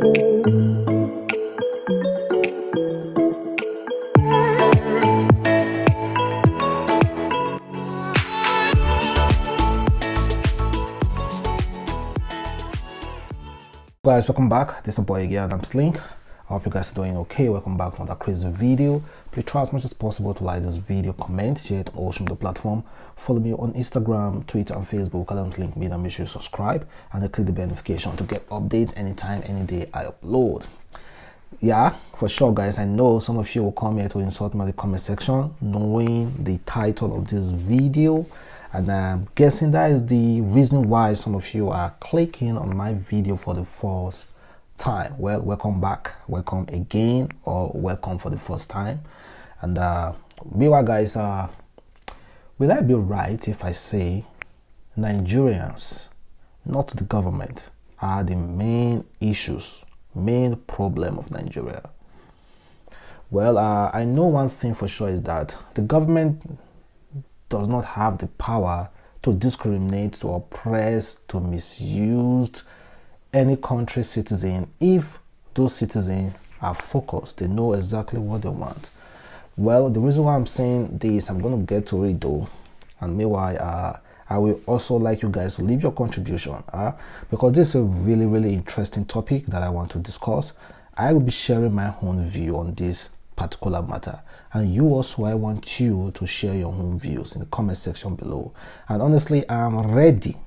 Guys, welcome back. This is my boy again, Adamslink. I hope you guys are doing okay. Welcome back to another crazy video. Please try as much as possible to like this video, comment, share it on all the platform. Follow me on Instagram, Twitter, and Facebook, adamslinkmedia. Make sure you subscribe and click the bell notification to get updates anytime, any day I upload. Yeah, for sure, guys. I know some of you will come here to insult me in the comment section, knowing the title of this video. And I'm guessing that is the reason why some of you are clicking on my video for the first time. Well, welcome back, welcome again, or welcome for the first time. And meanwhile, guys, will I be right if I say Nigerians, not the government, are the main issues, main problem of Nigeria? Well, I know one thing for sure is that the government does not have the power to discriminate, to oppress, to misuse any country citizen if those citizens are focused, they know exactly what they want. Well, the reason why I'm saying this, I'm going to get to it though, and meanwhile I will also like you guys to leave your contribution because this is a really interesting topic that I want to discuss. I will be sharing my own view on this particular matter, and you also, I want you to share your own views in the comment section below. And honestly, I'm ready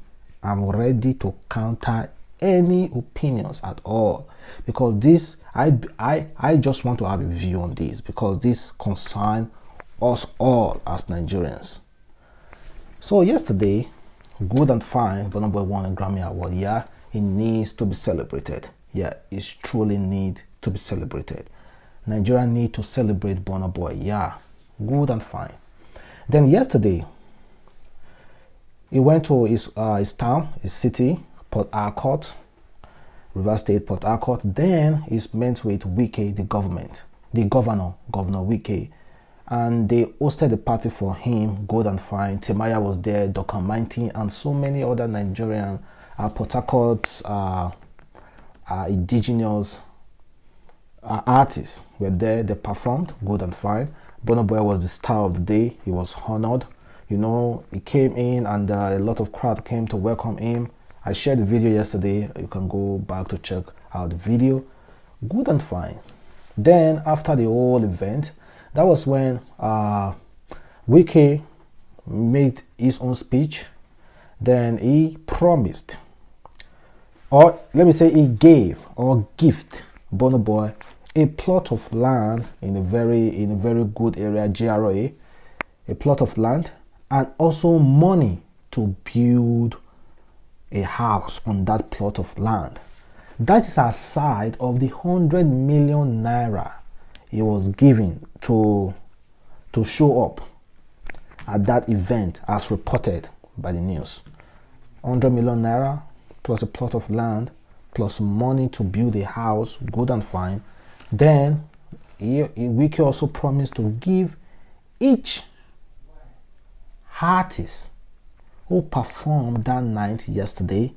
to counter any opinions at all, because this I just want to have a view on this, because this concerns us all as Nigerians. So yesterday, good and fine, Burna Boy won a Grammy Award. Yeah, it needs to be celebrated. Yeah, it truly needs to be celebrated. Nigeria need to celebrate Burna Boy. Yeah, good and fine. Then yesterday, he went to his town, his city, Port Harcourt, River State, Port Harcourt. Then he's met with WIKE, the governor WIKE, and they hosted a party for him. Good and fine. Timaya was there, Dr. Mighty, and so many other Nigerian Port Harcourt indigenous artists were there. They performed. Good and fine. Burna Boy was the star of the day. He was honored. You know, he came in and a lot of crowd came to welcome him. I shared the video yesterday. You can go back to check out the video. Good and fine. Then after the whole event, that was when WIKE made his own speech. Then he promised, or let me say he gave or gift Burna Boy a plot of land in a very good area, GRA, a plot of land, and also money to build a house on that plot of land. That is aside of the 100 million naira he was given to show up at that event, as reported by the news. 100 million naira plus a plot of land plus money to build a house. Good and fine. Then WIKE also promised to give each artist who performed that night yesterday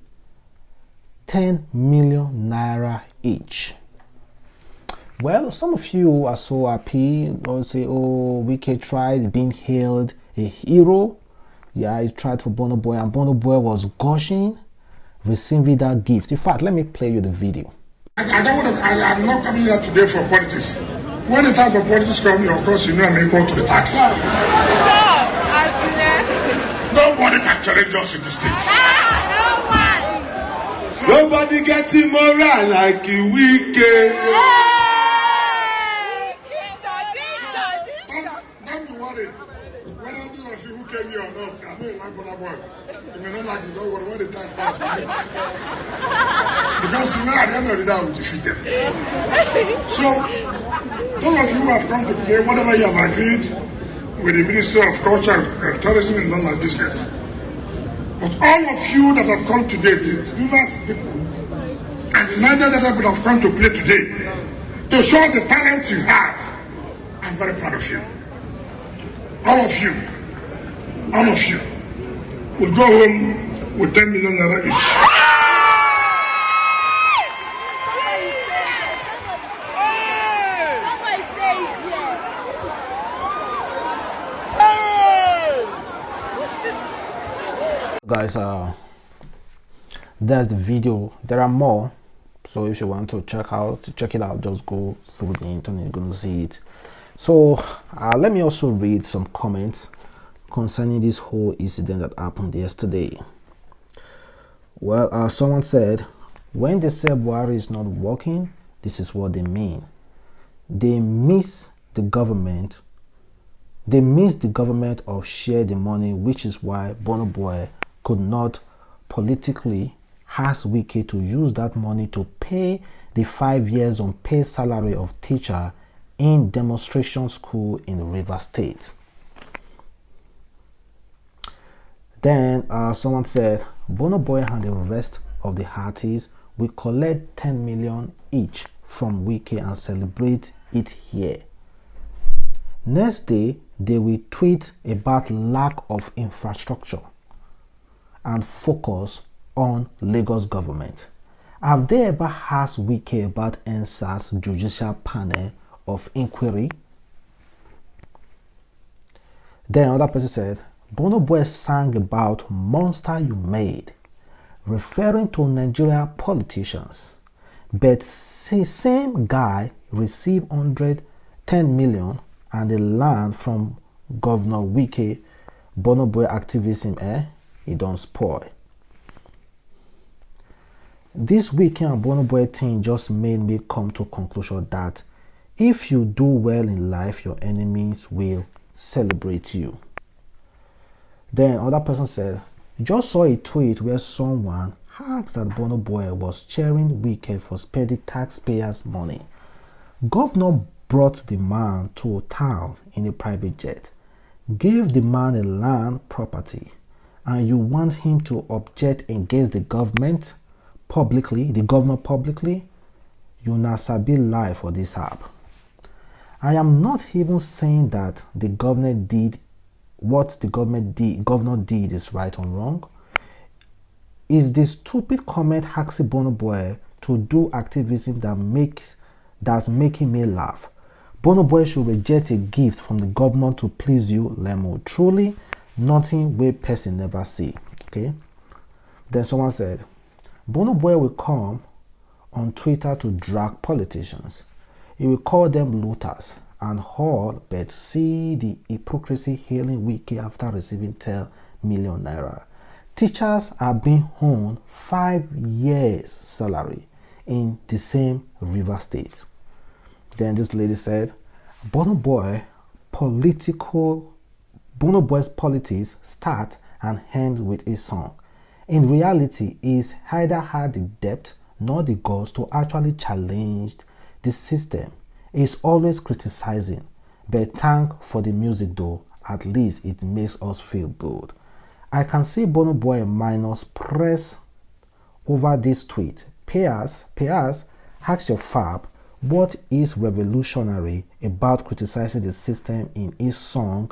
10 million naira each. Well, some of you are so happy. Don't say, oh, WIKE tried being hailed a hero. Yeah, he tried for Burna Boy, and Burna Boy was gushing, receiving that gift. In fact, let me play you the video. I'm not coming here today for politics. When the time for politics comes, of course, you know I'm equal to the tax. Nobody can challenge us in the state. No one. Nobody getting moral like WIKE. Don't be worried. Whether those of you who came here or not, I know you like Burna Boy. You may not like me, don't worry, when the time comes, because you know at the end of the day I will defeat them. So, those of you who have come to play, whatever you have agreed with the Ministry of Culture and Tourism in London Disgrace. But all of you that have come today, the Rivers people and the Niger that have come to play today, to show the talent you have, I'm very proud of you. All of you will go home with 10 million naira each. guys, that's the video. There are more, so if you want to check it out, just go through the internet, you're going to see it. So let me also read some comments concerning this whole incident that happened yesterday. Well, someone said, when they say Buhari is not working, this is what they mean. They miss the government. They miss the government of share the money, which is why Burna Boy could not politically ask WIKE to use that money to pay the 5 years unpaid salary of teacher in demonstration school in Rivers State. Then someone said, Burna Boy and the rest of the artists will collect 10 million each from WIKE and celebrate it here. Next day, they will tweet about lack of infrastructure and focus on Lagos government. Have they ever asked WIKE about NSA's judicial panel of inquiry? Then another person said, Burna Boy sang about monster you made, referring to Nigeria politicians. But same guy received 110 million and the land from Governor WIKE. Burna Boy activism, it don't spoil. This WIKE and Burna Boy thing just made me come to a conclusion that if you do well in life, your enemies will celebrate you. Then another person said, just saw a tweet where someone asked that Burna Boy was cheering WIKE for spending taxpayers' money. Governor brought the man to a town in a private jet, gave the man a land property, and you want him to object against the government publicly, the governor publicly? You na sabi lie for this app. I am not even saying that the governor did what the governor did is right or wrong. Is the stupid comment asking Burna Boy to do activism that's making me laugh? Burna Boy should reject a gift from the government to please you, Lemo. Truly, nothing we person never see. Okay. Then someone said, Burna Boy will come on Twitter to drag politicians. He will call them looters and all, but see the hypocrisy hailing WIKE after receiving 10 million naira. Teachers are being owned 5 years salary in the same River State. Then this lady said, Burna Boy's politics start and end with a song. In reality, he's either had the depth nor the guts to actually challenge the system. He's always criticizing, but thank for the music though, at least it makes us feel good. I can see Burna Boy minus press over this tweet. Payers, ask your fab what is revolutionary about criticizing the system in his song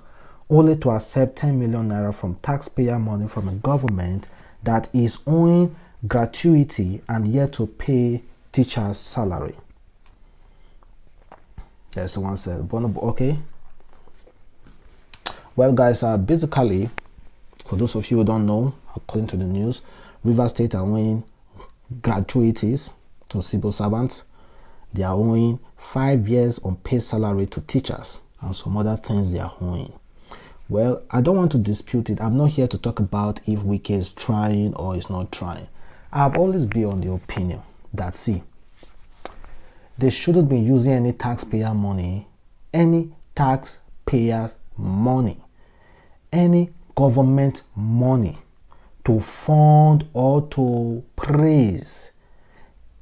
only to accept 10 million naira from taxpayer money from a government that is owing gratuity and yet to pay teachers' salary. There's someone said, Burna Boy, okay. Well, guys, basically, for those of you who don't know, according to the news, River State are owing gratuities to civil servants. They are owing 5 years unpaid salary to teachers and some other things they are owing. Well, I don't want to dispute it. I'm not here to talk about if WIKE is trying or is not trying. I've always been on the opinion that, see, they shouldn't be using any taxpayer money, any taxpayers' money, any government money to fund or to praise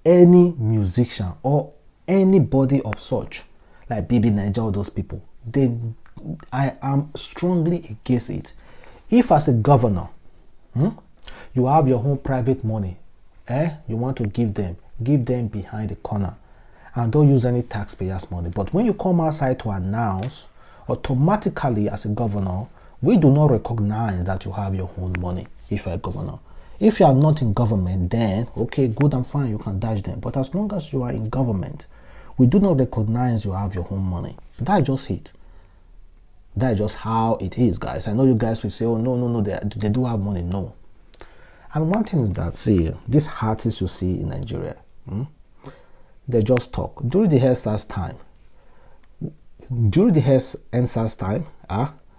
any musician or anybody of such, like Baby Naija or those people. I am strongly against it. If as a governor, you have your own private money, you want to give them behind the corner and don't use any taxpayers' money. But when you come outside to announce, automatically as a governor, we do not recognize that you have your own money if you're a governor. If you are not in government, then okay, good and fine, you can dash them. But as long as you are in government, we do not recognize you have your own money. That's just it. That's just how it is, guys. I know you guys will say, oh, no, they do have money. No. And one thing is that, see, these artists you see in Nigeria, they just talk. During the hairstyles time,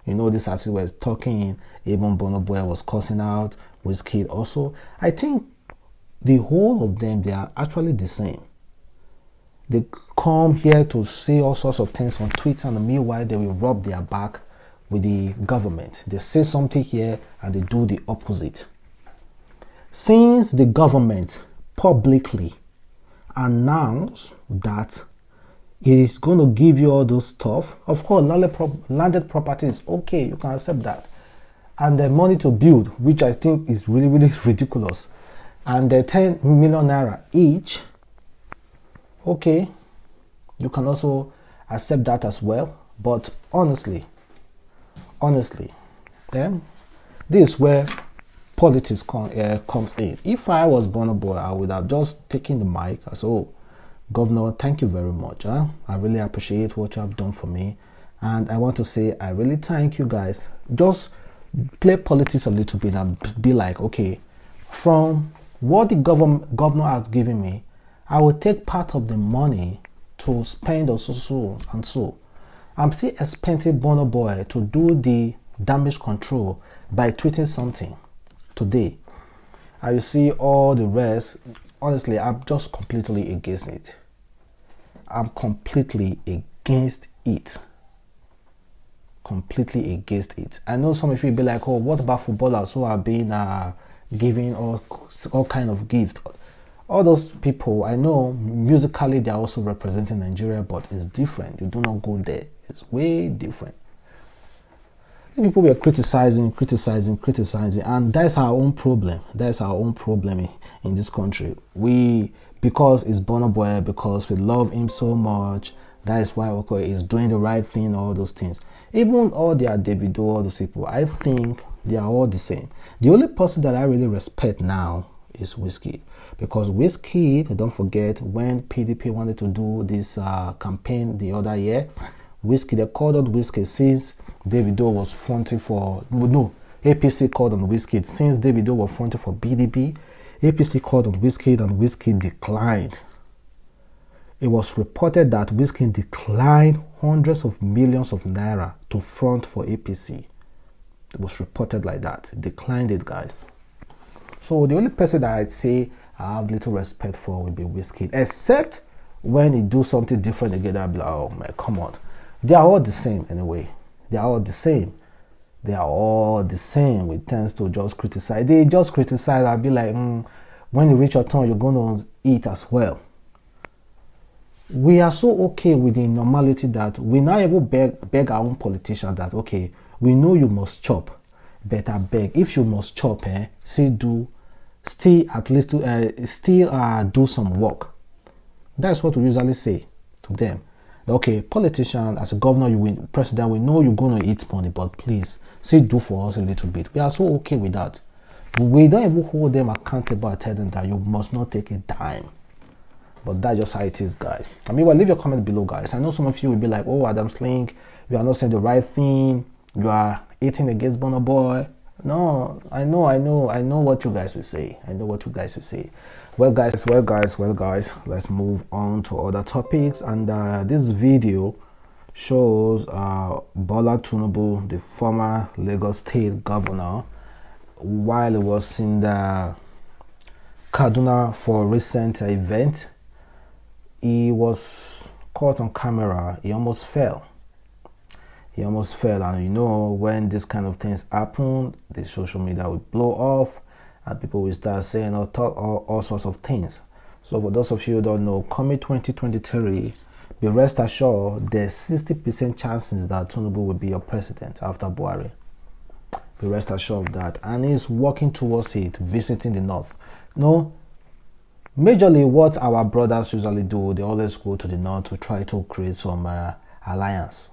you know, this artist was talking, even Burna Boy was cursing out, Wizkid also. I think the whole of them, they are actually the same. They come here to say all sorts of things on Twitter, and meanwhile they will rub their back with the government. They say something here and they do the opposite. Since the government publicly announced that it is going to give you all those stuff, of course, landed property is okay, you can accept that. And the money to build, which I think is really, really ridiculous. And the 10 million naira each, okay, you can also accept that as well. But honestly, this is where politics comes in. If I was Burna Boy, I would have just taken the mic and said, oh, Governor, thank you very much. I really appreciate what you have done for me. And I want to say, I really thank you guys. Just play politics a little bit and be like, okay, from what the governor has given me, I will take part of the money to spend on so and so. I'm still expecting Burna Boy to do the damage control by tweeting something today. And you see all the rest. Honestly, I'm just completely against it. I'm completely against it. Completely against it. I know some of you will be like, oh, what about footballers who are being given all kind of gifts? All those people, I know musically they are also representing Nigeria, but it's different. You do not go there. It's way different. People were criticizing, and that's our own problem. That's our own problem in this country. Because it's Burna Boy, because we love him so much, that is why he's doing the right thing, all those things. Even all their Davido, all those people, I think they are all the same. The only person that I really respect now is Wizkid. Because Wizkid, don't forget, when PDP wanted to do this campaign the other year, they called on Wizkid since Davido was fronting for, APC called on Wizkid since Davido was fronting for PDP. APC called on Wizkid and Wizkid declined. It was reported that Wizkid declined hundreds of millions of naira to front for APC. It was reported like that. Declined it, guys. So the only person that I'd say I have little respect for will be Wizkid, except when he do something different again. I'll be like, oh man, come on. They are all the same anyway. They are all the same. They are all the same. We tend to just criticize. They just criticize. I'll be like, when you reach your turn, you're going to eat as well. We are so okay with the normality that we now even beg our own politicians that, okay, we know you must chop, but I beg, if you must chop, still do some work. That's what we usually say to them. Okay, politician, as a governor, you win, president, we know you're going to eat money, but please, still do for us a little bit. We are so okay with that. We don't even hold them accountable and tell them that you must not take a dime. But that's just how it is, guys. I mean, well, leave your comment below, guys. I know some of you will be like, oh, Adamslink, you are not saying the right thing. You are hating against Burna Boy. No, I know what you guys will say. I know what you guys will say. Well, guys, let's move on to other topics. And this video shows Bola Tinubu, the former Lagos State governor, while he was in the Kaduna for a recent event. He was caught on camera. He almost fell. And you know, when this kind of things happen, the social media will blow off and people will start saying all sorts of things. So for those of you who don't know, coming 2023, be rest assured there's 60% chances that Tinubu will be your president after Buhari. Be rest assured of that. And he's working towards it, visiting the north. No, majorly what our brothers usually do, they always go to the north to try to create some alliance.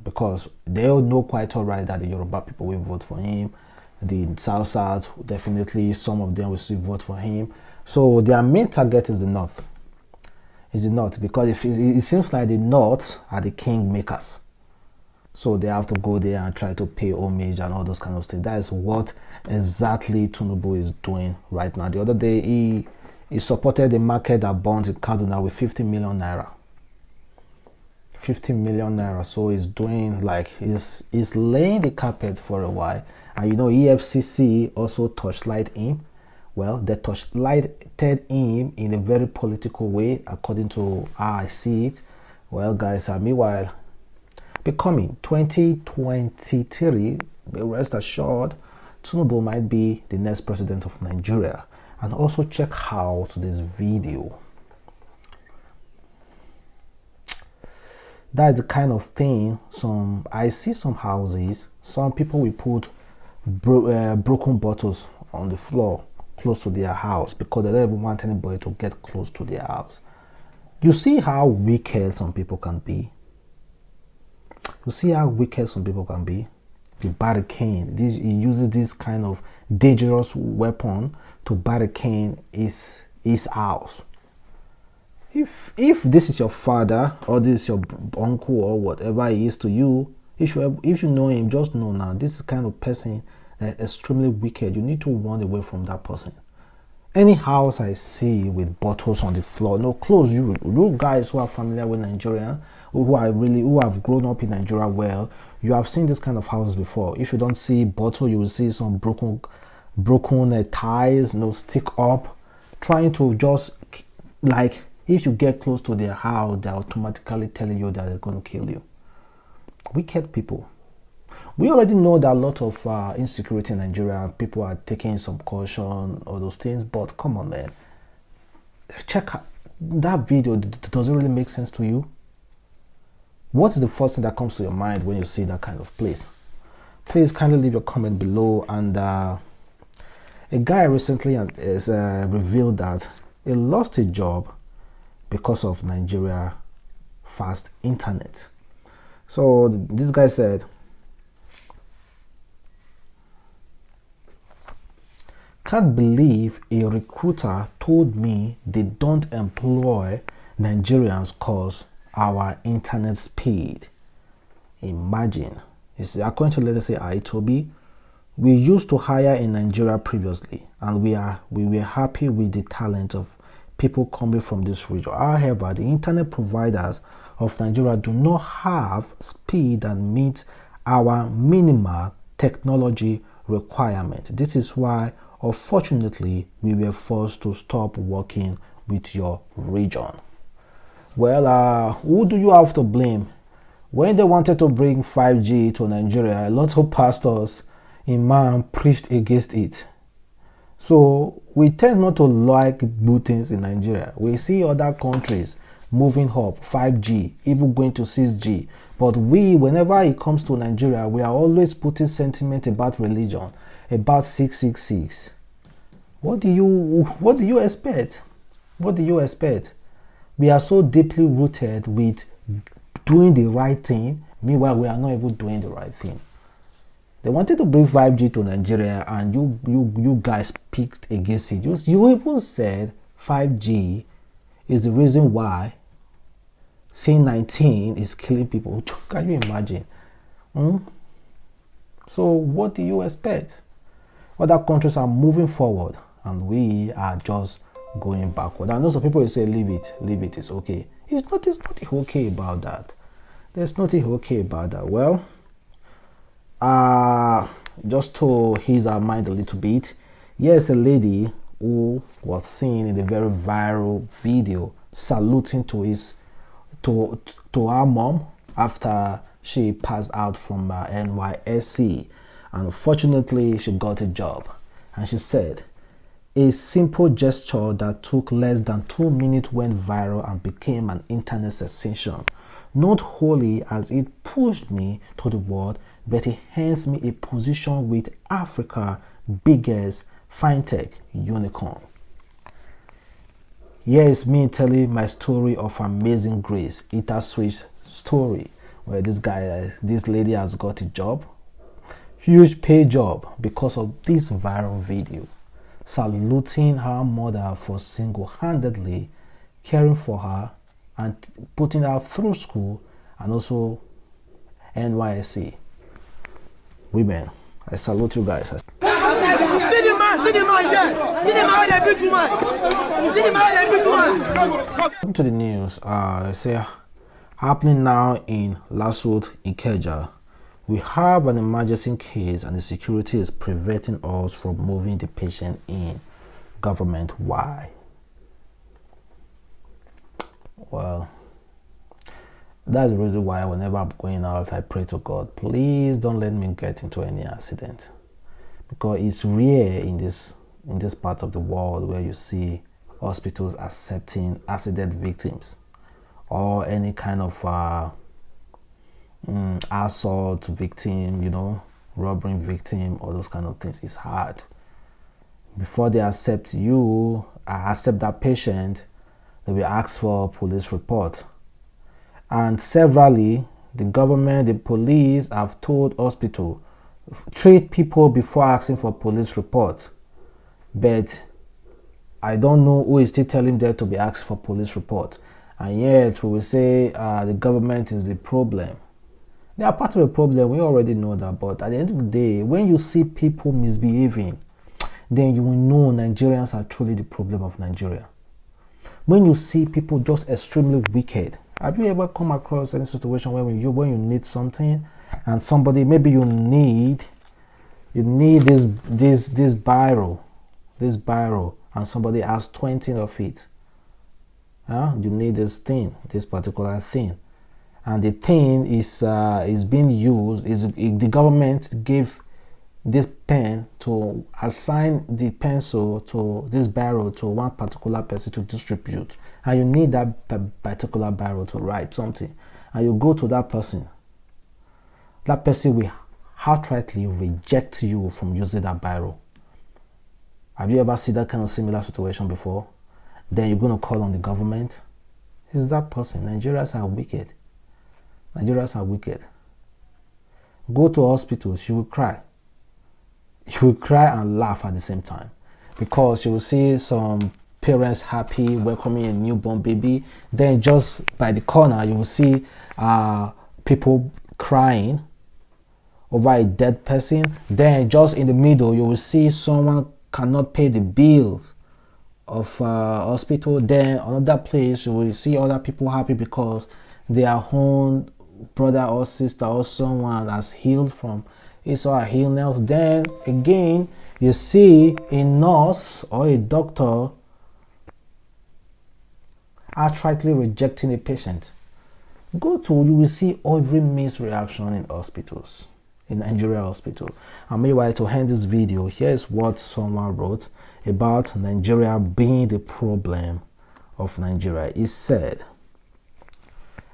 Because they all know quite all right that the Yoruba people will vote for him. The South, definitely some of them will still vote for him. So their main target is the north. Is the north, because it seems like the north are the king makers. So they have to go there and try to pay homage and all those kind of things. That is what exactly Tinubu is doing right now. The other day, he supported the market that burns in Kaduna with 50 million naira. 50 million naira. So he's doing like he's laying the carpet for a while. And you know, EFCC also torchlight him. Well, they torchlighted him in a very political way, according to how I see it. Well, guys, meanwhile, becoming 2023, rest assured, Tinubu might be the next president of Nigeria. And also check out this video. That is the kind of thing I see some houses, some people will put broken bottles on the floor close to their house because they don't even want anybody to get close to their house. You see how wicked some people can be. You see how wicked some people can be. The barricade, he uses this kind of dangerous weapon to barricade his house. If this is your father or this is your uncle or whatever he is to you, if you know him, just know now this is the kind of person that is extremely wicked. You need to run away from that person. Any house I see with bottles on the floor, no, close. You guys who are familiar with Nigeria, who have grown up in Nigeria well, you have seen this kind of houses before. If you don't see bottle, you will see some broken ties, stick up, trying to just like. If you get close to their house, they're automatically telling you that they're going to kill you. Wicked people. We already know that a lot of insecurity in Nigeria, people are taking some caution, all those things, but come on, man. Check out that video. Does it really make sense to you? What's the first thing that comes to your mind when you see that kind of place? Please kindly leave your comment below. And a guy recently has revealed that he lost his job because of Nigeria fast internet. So this guy said, "Can't believe a recruiter told me they don't employ Nigerians cause our internet speed." Imagine. According to, let's say, Aitobi, we used to hire in Nigeria previously, and we were happy with the talent of people coming from this region. However, the internet providers of Nigeria do not have speed that meets our minimal technology requirement. This is why, unfortunately, we were forced to stop working with your region. Well, who do you have to blame? When they wanted to bring 5G to Nigeria, a lot of pastors, imam, preached against it. So we tend not to like good things in Nigeria. We see other countries moving up, 5G, even going to 6G. But whenever it comes to Nigeria, we are always putting sentiment about religion, about 666. What do you expect? What do you expect? We are so deeply rooted with doing the right thing. Meanwhile, we are not even doing the right thing. They wanted to bring 5G to Nigeria, and you guys picked against it. You even said 5G is the reason why C-19 is killing people. Can you imagine? So what do you expect? Other countries are moving forward, and we are just going backward. I know some people will say, leave it, it's okay. It's nothing okay about that. There's nothing okay about that. Well, just to ease our mind a little bit, here's a lady who was seen in a very viral video saluting to her mom after she passed out from NYSC, and unfortunately she got a job. And she said, "A simple gesture that took less than 2 minutes went viral and became an internet sensation. Not wholly as it pushed me to the world, but it hands me a position with Africa's biggest fintech unicorn." Here is me telling my story of amazing grace. It has switched story where this lady has got a job, huge pay job, because of this viral video, saluting her mother for single-handedly caring for her and putting her through school, and also NYSC. Women, I salute you guys. See the man there. See the man with the big woman. See the man with the big woman. To the news, say happening now in Lasut, Ikeja. We have an emergency case and the security is preventing us from moving the patient in. Government, why? Well, that's the reason why whenever I'm going out, I pray to God, please don't let me get into any accident. Because it's rare in this part of the world where you see hospitals accepting accident victims or any kind of assault victim, robbery victim, all those kind of things. It's hard. Before they accept that patient, they will ask for a police report. And severally, the government, the police have told hospital, treat people before asking for police report. But I don't know who is still telling them to be asked for police report. And yet we will say the government is the problem. They are part of the problem, we already know that. But at the end of the day, when you see people misbehaving, then you will know Nigerians are truly the problem of Nigeria. When you see people just extremely wicked, have you ever come across any situation where when you need something and somebody, maybe you need this biro, and somebody has 20 of it. You need this particular thing, and the thing is being used. The government gave this pen to assign the pencil to this biro to one particular person to distribute, and you need that particular biro to write something, and you go to that person will outrightly reject you from using that biro. Have you ever seen that kind of similar situation before? Then you're going to call on the government. It's that person. Nigerians are wicked. Go to hospitals, you will cry. You will cry and laugh at the same time, because you will see some parents happy welcoming a newborn baby. Then just by the corner, you will see people crying over a dead person. Then just in the middle, you will see someone cannot pay the bills of hospital. Then another place, you will see other people happy because their own brother or sister or someone has healed from his or her illness. Then again, you see a nurse or a doctor outrightly rejecting a patient. You will see every misreaction in hospitals, in Nigeria hospital. And meanwhile, to end this video, here's what someone wrote about Nigeria being the problem of Nigeria. He said,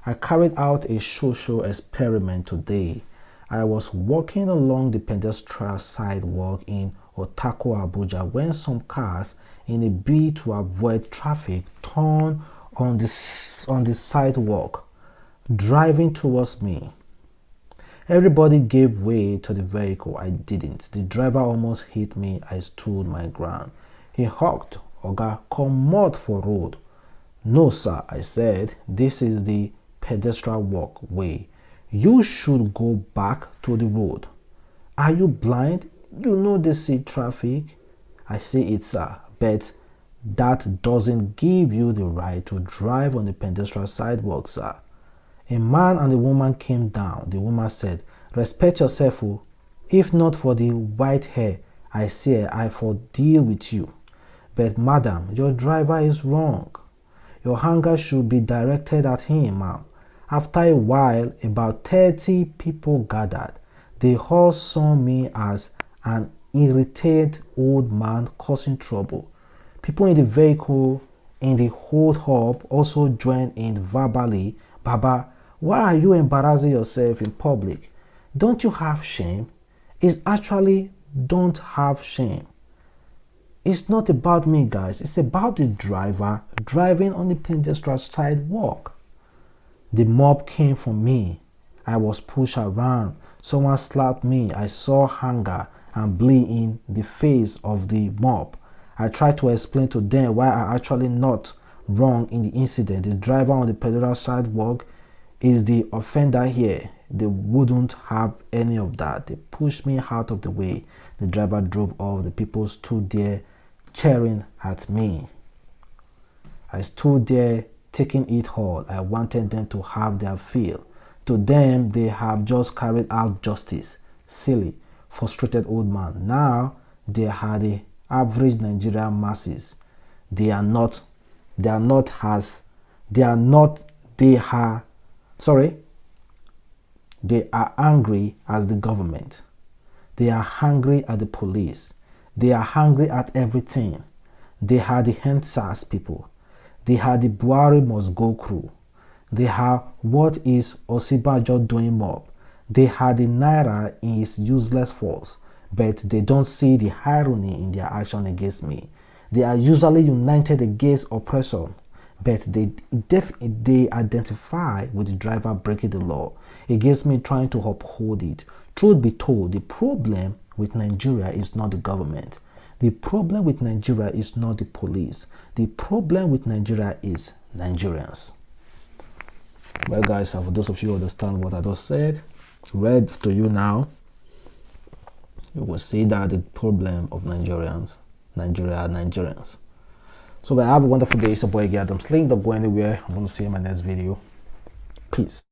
I carried out a social experiment today. I was walking along the pedestrian sidewalk in Otako, Abuja, when some cars, in a bid to avoid traffic, turned on the sidewalk, driving towards me. Everybody gave way to the vehicle. I didn't. The driver almost hit me. I stood my ground. He honked, Oga, come out for road. No, sir, I said. This is the pedestrian walkway. You should go back to the road. Are you blind? You know they see traffic. I see it, sir, but that doesn't give you the right to drive on the pedestrian sidewalk, sir. A man and a woman came down. The woman said, respect yourself, oh. If not for the white hair I see, I for deal with you. But madam, your driver is wrong. Your anger should be directed at him, ma'am. After a while, about 30 people gathered. They all saw me as an irritated old man causing trouble. People in the vehicle in the hold up also joined in verbally. Baba, why are you embarrassing yourself in public? Don't you have shame? It's actually don't have shame. It's not about me, guys. It's about the driver driving on the pedestrian sidewalk. The mob came for me. I was pushed around. Someone slapped me. I saw anger and bleed in the face of the mob. I tried to explain to them why I actually not wrong in the incident. The driver on the pedestrian sidewalk is the offender here. they wouldn't have any of that. They pushed me out of the way. The driver drove off. The people stood there cheering at me. I stood there taking it all. I wanted them to have their fill. To them, they have just carried out justice. Silly, frustrated old man. Now they are the average Nigerian masses. They are angry as the government. They are angry at the police. They are angry at everything. They are the hand-SARS people. They are the Buhari must go crew. They are what is Osibajo doing mob. They are the Naira in his useless force, but they don't see the irony in their action against me. They are usually united against oppression, but they identify with the driver breaking the law against me trying to uphold it. Truth be told, the problem with Nigeria is not the government. The problem with Nigeria is not the police. The problem with Nigeria is Nigerians. Well, guys, for those of you who understand what I just said, read to you now, you will see that the problem of Nigerians, Nigerians. So, have a wonderful day. It's your boy, Adamslink. Don't go anywhere. I'm going to see you in my next video. Peace.